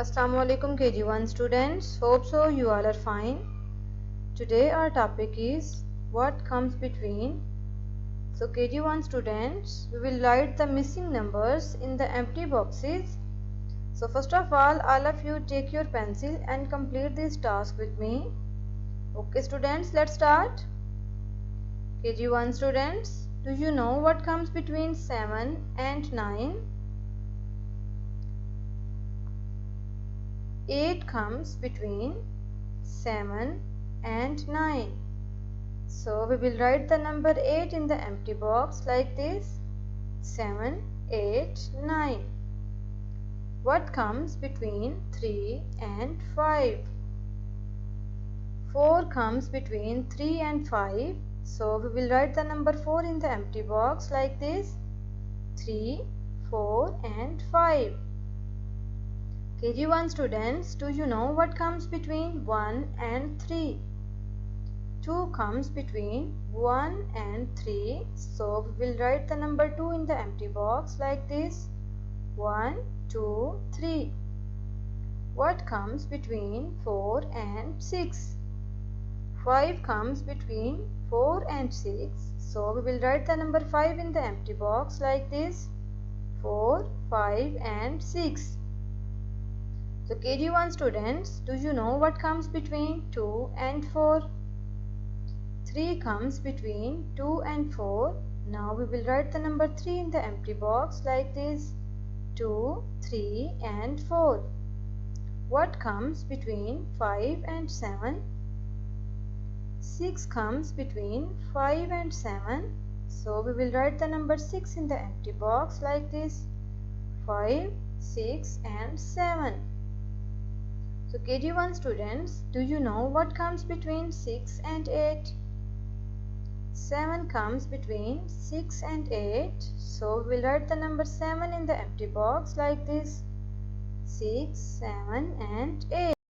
Assalamualaikum KG1 students. Hope so you all are fine. Today our topic is what comes between. So KG1 students, we will write the missing numbers in the empty boxes. So first of all of you take your pencil and complete this task with me. Okay students, let's start. KG1 students, do you know what comes between 7 and 9? 8 comes between 7 and 9. So we will write the number 8 in the empty box like this. 7, 8, 9. What comes between 3 and 5? 4 comes between 3 and 5. So we will write the number 4 in the empty box like this. 3, 4 and 5. KG1 students, do you know what comes between 1 and 3? 2 comes between 1 and 3. So we will write the number 2 in the empty box like this. 1, 2, 3. What comes between 4 and 6? 5 comes between 4 and 6. So we will write the number 5 in the empty box like this. 4, 5 and 6. So KG1 students, do you know what comes between 2 and 4? 3 comes between 2 and 4. Now we will write the number 3 in the empty box like this. 2, 3 and 4. What comes between 5 and 7? 6 comes between 5 and 7. So we will write the number 6 in the empty box like this. 5, 6 and 7. So KG1 students, do you know what comes between 6 and 8? 7 comes between 6 and 8. So we will write the number 7 in the empty box like this. 6, 7 and 8.